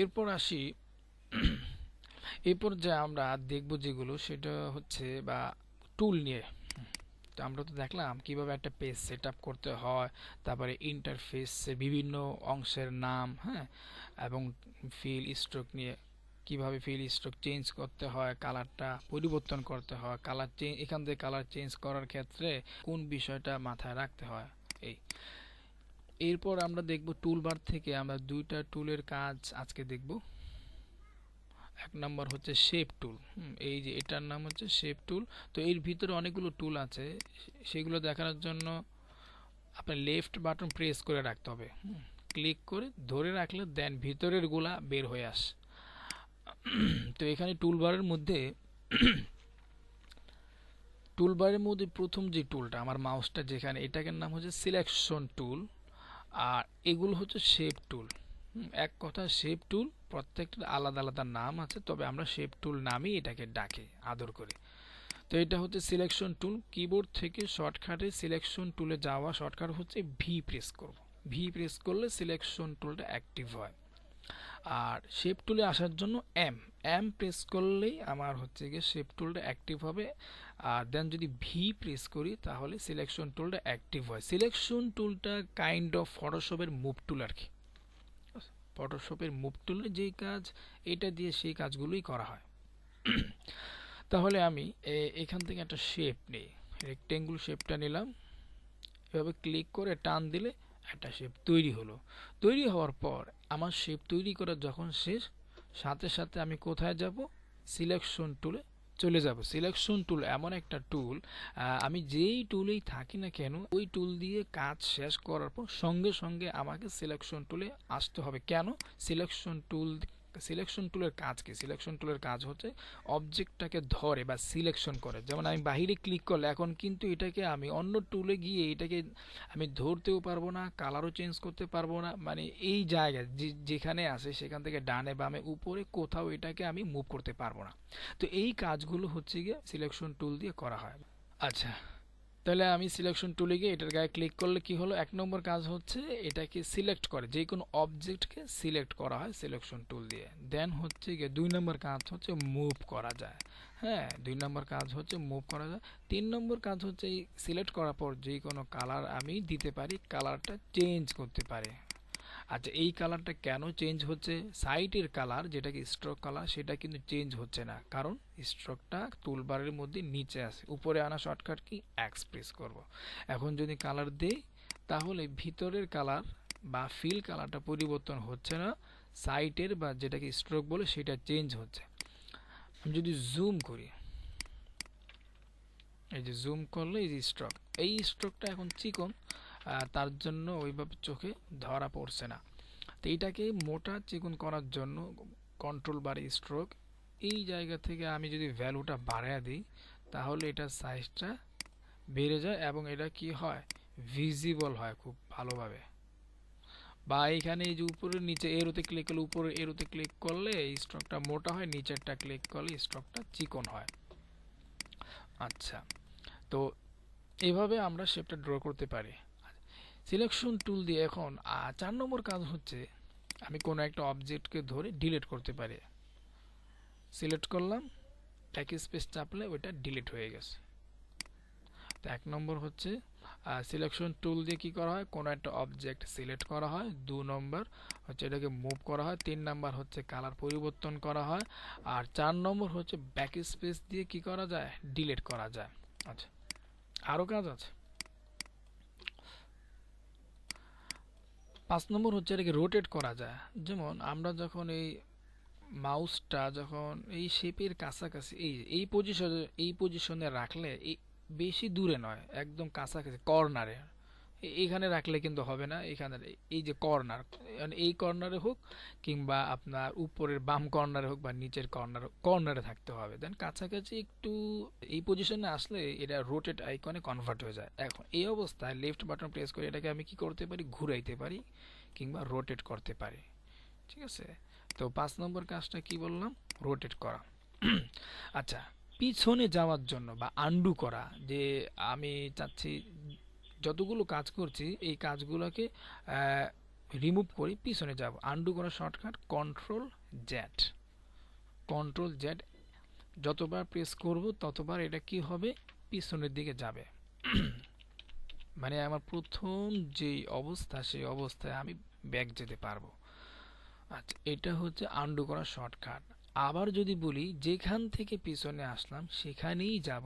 এরপর আসি এরপর যে আমরা দেখব যেগুলো সেটা হচ্ছে বা টুল নিয়ে। তো আমরা তো দেখলাম কিভাবে একটা পেজ সেট আপ করতে হয়, তারপরে ইন্টারফেসের বিভিন্ন অংশের নাম, হ্যাঁ, এবং ফিল স্ট্রোক নিয়ে কিভাবে ফিল স্ট্রোক চেঞ্জ করতে হয়, কালারটা পরিবর্তন করতে হয়, কালার চেঞ্জ এখান থেকে কালার চেঞ্জ করার ক্ষেত্রে কোন বিষয়টা মাথায় রাখতে হয়। এই এরপর আমরা দেখব টুলবার থেকে আমরা দুইটা টুলের কাজ আজকে দেখব। এক নম্বর হচ্ছে শেপ টুল। এই যে এটার নাম হচ্ছে শেপ টুল। তো এর ভিতরে অনেকগুলো টুল আছে, সেগুলো দেখানোর জন্য আপনার লেফট বাটন প্রেস করে রাখতে হবে। ক্লিক করে ধরে রাখলে দেন ভিতরের গুলা বের হয়ে আসে। তো এখানে টুলবারের মধ্যে প্রথম যে টুলটা আমার মাউসটা যেখানে, এটাকে নাম হচ্ছে সিলেকশন টুল। আর এগুলো হচ্ছে শেপ টুল। এক কথা শেপ টুল প্রত্যেকটার আলাদা আলাদা নাম আছে, তবে আমরা শেপ টুল নামেই এটাকে ডাকি আদর করে। তো এটা হচ্ছে সিলেকশন টুল। কিবোর্ড থেকে শর্টকাটে সিলেকশন টুলে যাওয়া শর্টকাট হচ্ছে ভি প্রেস করব। ভি প্রেস করলে সিলেকশন টুলটা অ্যাক্টিভ হয়। আর শেপ টুলে আসার জন্য এম এম প্রেস করলেই আমার হচ্ছে গিয়ে শেপ টুলটা অ্যাক্টিভ হবে। আর দেন যদি ভি প্রেস করি তাহলে সিলেকশন টুলটা অ্যাক্টিভ হয়। সিলেকশন টুলটা কাইন্ড অফ ফটোশপের মুভ টুল আর কি। ফটোশপের মুভ টুলের যেই কাজ, এটা দিয়ে সেই কাজগুলোই করা হয়। তাহলে আমি এখান থেকে একটা শেপ নিই, রেক্টেঙ্গুল শেপটা নিলাম। এভাবে ক্লিক করে টান দিলে একটা শেপ তৈরি হলো। তৈরি হওয়ার পর আমার শেপ তৈরি করা যখন শেষ, সাথে সাথে আমি কোথায় যাব? সিলেকশন টুলে চলে যাব। সিলেকশন টুল এমন একটা টুল, আমি যেই টুলেই থাকি না কেন ওই টুল দিয়ে কাজ শেষ করার পর সঙ্গে সঙ্গে আমাকে সিলেকশন টুলে আসতে হবে। কেন? সিলেকশন টুলের কাজ কি? সিলেকশন টুলের কাজ হচ্ছে অবজেক্টটাকে ধরে বা সিলেকশন করে। যেমন আমি বাহিরে ক্লিক করলে এখন কিন্তু এটাকে আমি অন্য টুলে গিয়ে এটাকে আমি ধরতেও পারবো না, কালারও চেঞ্জ করতে পারবো না। মানে এই জায়গায় যেখানে আছে সেখান থেকে ডানে বামে উপরে কোথাও এটাকে আমি মুভ করতে পারবো না। তো এই কাজগুলো হচ্ছে গিয়ে সিলেকশন টুল দিয়ে করা হয়। আচ্ছা, তাহলে আমি সিলেকশন টুলে গিয়ে এটার গায়ে ক্লিক করলে কি হলো? এক নম্বর কাজ হচ্ছে এটাকে সিলেক্ট করে, যে কোনো অবজেক্টকে সিলেক্ট করা হয় সিলেকশন টুল দিয়ে। দেন হচ্ছে গিয়ে দুই নম্বর কাজ হচ্ছে মুভ করা যায়। হ্যাঁ, দুই নম্বর কাজ হচ্ছে মুভ করা যায়। তিন নম্বর কাজ হচ্ছে এই সিলেক্ট করার পর যে কোনো কালার আমি দিতে পারি, কালারটা চেঞ্জ করতে পারি। আচ্ছা, এই কালারটা কেন চেঞ্জ হচ্ছে? সাইটের কালার যেটাকে স্ট্রোক কালার সেটা কিন্তু চেঞ্জ হচ্ছে না, কারণ স্ট্রোকটা টুলবারের মধ্যে নিচে আছে। উপরে আনা শর্টকাট কি? এক্স প্রেস করব। এখন যদি কালার দেই তাহলে ভিতরের কালার বা ফিল কালারটা পরিবর্তন হচ্ছে না, সাইটের বা যেটাকে স্ট্রোক বলে সেটা চেঞ্জ হচ্ছে। আমি যদি জুম করি, এই যে জুম করলে এই যে স্ট্রোক, এই স্ট্রোকটা এখন চিকন, তার জন্য ওইভাবে চোখে ধরা পড়ছে না। তো এইটাকে মোটা চিকন করার জন্য কন্ট্রোল বারে স্ট্রোক, এই জায়গা থেকে আমি যদি ভ্যালুটা বাড়ায় দিই তাহলে এটার সাইজটা বেড়ে যায় এবং এটা কি হয়? ভিজিবল হয় খুব ভালোভাবে। বা এখানে এই যে উপরের নিচে এরোতে ক্লিক করলে, উপরের এরোতে ক্লিক করলে স্ট্রোকটা মোটা হয়, নিচেরটা ক্লিক করলে স্ট্রোকটা চিকন হয়। আচ্ছা, তো এভাবে আমরা শেপটা ড্র করতে পারি সিলেকশন টুল দিয়ে। এখন 4 নম্বর কাজ হচ্ছে আমি কোনো একটা অবজেক্টকে ধরে ডিলিট করতে পারি। সিলেক্ট করলাম, এক স্পেস চাপলে ওইটা ডিলিট হয়ে গেছে। তো 1 নম্বর হচ্ছে সিলেকশন টুল দিয়ে কি করা হয়? কোনো একটা অবজেক্ট সিলেক্ট করা হয়। 2 নম্বর হচ্ছে এটাকে মুভ করা হয়। 3 নম্বর হচ্ছে কালার পরিবর্তন করা হয়। আর 4 নম্বর হচ্ছে ব্যাক স্পেস দিয়ে কি করা যায়? ডিলিট করা যায়। আচ্ছা, আরও কাজ আছে। 5 নম্বর হচ্ছে এটাকে রোটেট করা যায়। যেমন আমরা যখন এই মাউসটা যখন এই শেপের কাছাকাছি এই পজিশনে রাখলে, বেশি দূরে নয়, একদম কাছাকাছি কর্নারে এখানে রাখলে কিন্তু হবে না। এখানে এই যে কর্নার, এই কর্নারে হোক কিংবা আপনার উপরের বাম কর্নারে হোক বা নিচের কর্নারে থাকতে হবে। দেন কাছাকাছি একটু এই পজিশনে আসলে এটা রোটেট আইকনে কনভার্ট হয়ে যায়। এখন এই অবস্থায় লেফট বাটন প্রেস করে এটাকে আমি কি করতে পারি? ঘুরাইতে পারি কিংবা রোটেট করতে পারি। ঠিক আছে, তো 5 নম্বর কাজটা কি বললাম? রোটেট করা। আচ্ছা, পিছনে যাওয়ার জন্য বা আন্ডু করা, যে আমি চাচ্ছি যতগুলো কাজ করছি এই কাজগুলোকে রিমুভ করি, পিছনে যাব। আনডু করার shortcut control Z. Control Z যতবার প্রেস করব ততবার এটা কি হবে, পিছনের দিকে যাবে। মানে আমার প্রথম যে অবস্থা সেই অবস্থায় আমি ব্যাক যেতে পারবো। আচ্ছা, এটা হচ্ছে আনডু করার শর্টকাট। আবার যদি বলি যেখান থেকে পিছনে আসলাম সেখানেই যাব।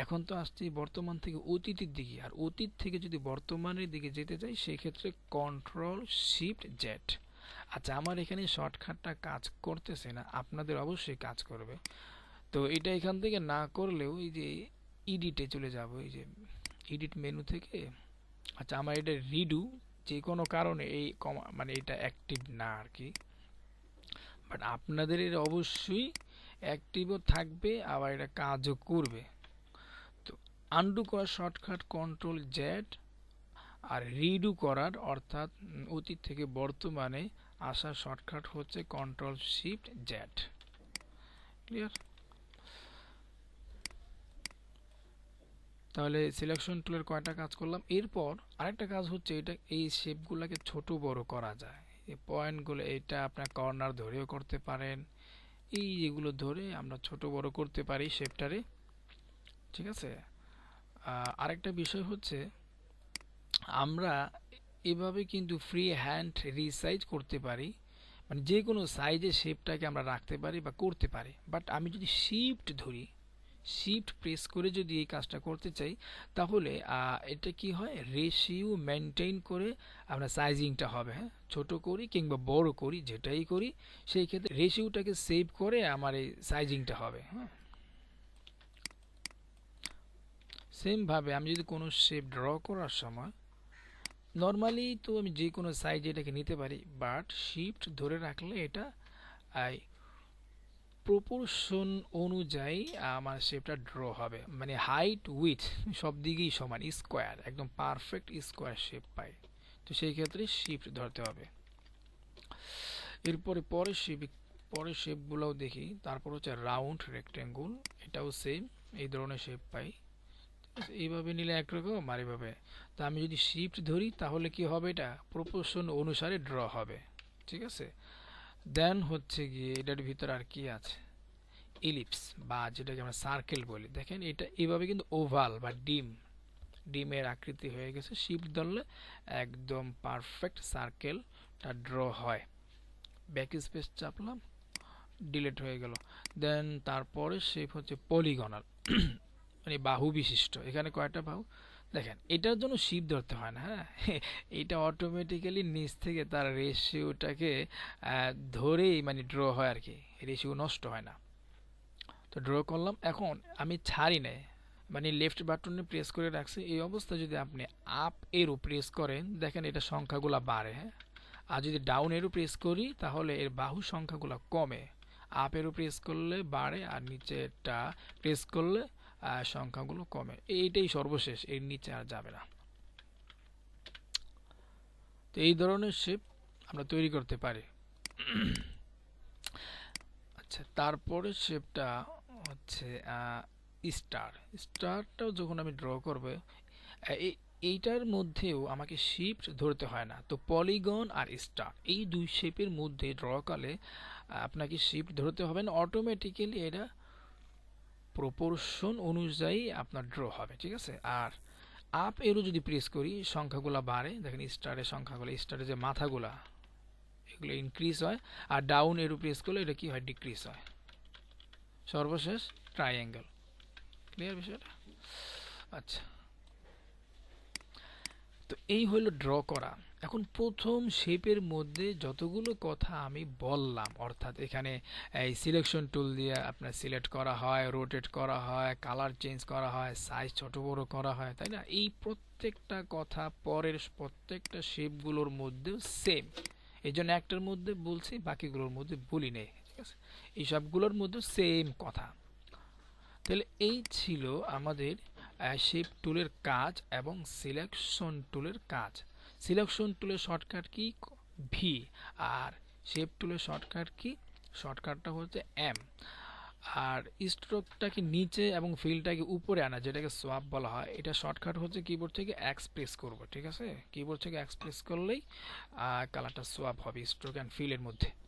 এখন তো আসছি বর্তমান থেকে অতীতের দিকে, আর অতীত থেকে যদি বর্তমানের দিকে যেতে চাই সেক্ষেত্রে কন্ট্রোল শিফট জেড। আচ্ছা, আমার এখানে শর্টকাটটা কাজ করতেছে না, আপনাদের অবশ্যই কাজ করবে। তো এটা এখান থেকে না করলেও এই যে এডিটে চলে যাব, এই যে এডিট মেনু থেকে। আচ্ছা, আমার এটা রিডু যে কোনো কারণে এই মানে এটা অ্যাক্টিভ না আর কি, বাট আপনাদের এটা অবশ্যই অ্যাক্টিভও থাকবে, আবার এটা কাজও করবে। তো আনডু করার শর্টকাট কন্ট্রোল জেড, আর রিডু করার অর্থাৎ অতীত থেকে বর্তমানে আসার শর্টকাট হচ্ছে কন্ট্রোল শিফট জেড। ক্লিয়ার? তাহলে সিলেকশন টুলের কয়টা কাজ করলাম। এরপর আরেকটা কাজ হচ্ছে এটা, এই শেপগুলোকে ছোট বড় করা যায়। এই পয়েন্টগুলো এটা আপনার কর্নার ধরেও করতে পারেন, এই যেগুলো ধরে আমরা ছোট বড় করতে পারি শেপটারে। ঠিক আছে? আরেকটা বিষয় হচ্ছে আমরা এভাবে কিন্তু ফ্রি হ্যান্ড রিসাইজ করতে পারি, মানে যে কোনো সাইজে শেপটাকে আমরা রাখতে পারি বা করতে পারি। বাট আমি যদি শিফট ধরি, শিফট প্রেস করে যদি এই কাজটা করতে চাই, তাহলে এটা কি হয়, রেশিও মেনটেন করে আমরা সাইজিংটা হবে। হ্যাঁ, ছোট করি কিংবা বড় করি, যেটাই করি সেই ক্ষেত্রে রেশিওটাকে সেভ করে আমার এই সাইজিংটা হবে। হ্যাঁ, সেমভাবে আমি যদি কোনো শেপ ড্র করার সময় নর্মালি তো আমি যে কোনো সাইজে এটাকে নিতে পারি, বাট শিফট ধরে রাখলে এটা প্রপোর্শন অনুযায়ী আমার শেপটা ড্র হবে, মানে হাইট উইথ সব দিকেই সমান, স্কোয়ার, একদম পারফেক্ট স্কোয়ার শেপ পাই। তো সেই ক্ষেত্রে শিফট ধরতে হবে। এরপরে পরের শেপগুলোও দেখি। তারপর হচ্ছে রাউন্ড রেক্টেঙ্গুল, এটাও সেম এই ধরনের শেপ পাই। এইভাবে নিলে একরকম, আর এইভাবে। তো আমি যদি শিফট ধরি তাহলে কি হবে, এটা প্রপোর্শন অনুসারে ড্র হবে। ঠিক আছে? দেন হচ্ছে গিয়ে এটার ভিতর আর কি আছে, ইলিপস বা যেটাকে আমরা সার্কেল বলি। দেখেন এটা এইভাবে কিন্তু ওভাল বা ডিমের আকৃতি হয়ে গেছে। শিফট ধরলে একদম পারফেক্ট সার্কেলটা ড্র হয়। ব্যাক স্পেস চাপলাম, ডিলিট হয়ে গেল। দেন তারপরে শেপ হচ্ছে পলিগনাল, মানে বাহু বিশিষ্ট। এখানে কয়টা বাহু দেখেন, এটার জন্য শিফট ধরতে হয় না। হ্যাঁ, এটা অটোমেটিক্যালি নিচ থেকে তার রেশিওটাকে ধরেই মানে ড্র হয় আর কি, রেশিও নষ্ট হয় না। তো ড্র করলাম, এখন আমি ছাড়ি নাই, মানে লেফট বাটনে প্রেস করে রাখছি। এই অবস্থায় যদি আপনি আপ এরো প্রেস করেন, দেখেন এটা সংখ্যাগুলো বাড়ে। হ্যাঁ, আর যদি ডাউন এরো প্রেস করি তাহলে এর বাহু সংখ্যাগুলো কমে। আপ এরো প্রেস করলে বাড়ে, আর নিচেটা প্রেস করলে সংখ্যাগুলো কমে। এইটাই সর্বশেষ, এর নিচে আর যাবে না। তো এই ধরনের শেপ আমরা তৈরি করতে পারি। আচ্ছা, তারপরে শেপটা হচ্ছে স্টারটাও যখন আমি ড্র করব, এইটার মধ্যেও আমাকে শিফট ধরতে হয় না। তো পলিগন আর স্টার এই দুই শেপের মধ্যে ড্র করলে আপনাকে শিফট ধরতে হবে না, অটোমেটিক্যালি এটা প্রপোর্শন অনুযায়ী আপনার ড্র হবে। ঠিক আছে? আর আপ এরও যদি প্রেস করি সংখ্যাগুলো বাড়ে। দেখেন স্টারের সংখ্যাগুলো, স্টারের যে মাথাগুলা এগুলো ইনক্রিজ হয়, আর ডাউন এরও প্রেস করলে এটা কি হয়, ডিক্রিজ হয়। সর্বশেষ ট্রাইঅ্যাঙ্গেল। ক্লিয়ার বিষয়টা? আচ্ছা, তো এই হলো ড্র করা। এখন প্রথম শেপের মধ্যে যতগুলো কথা আমি বললাম, অর্থাৎ এখানে এই সিলেকশন টুল দিয়ে আপনার সিলেক্ট করা হয়, রোটেট করা হয়, কালার চেঞ্জ করা হয়, সাইজ ছোট বড় করা হয়, তাই না? এই প্রত্যেকটা কথা পরের প্রত্যেকটা শেপগুলোর মধ্যেও সেম। এই জন্য একটার মধ্যে বলছি, বাকিগুলোর মধ্যে বলি নেই। ঠিক আছে? এই সবগুলোর মধ্যে সেম কথা। তাহলে এই ছিল আমাদের শেপ টুলের কাজ এবং সিলেকশন টুলের কাজ। সিলেকশন টুলের শর্টকাট কি, ভি। আর শেপ টুলের শর্টকাট কি, শর্টকাটটা হচ্ছে এম। আর স্ট্রোকটাকে নিচে এবং ফিলটাকে উপরে আনা, যেটাকে সোয়াপ বলা হয়, এটা শর্টকাট হচ্ছে কিবোর্ড থেকে এক্স প্রেস করব, ঠিক আছে? কিবোর্ড থেকে এক্স প্রেস করলেই কালারটা সোয়াপ হবে স্ট্রোক অ্যান্ড ফিলের মধ্যে।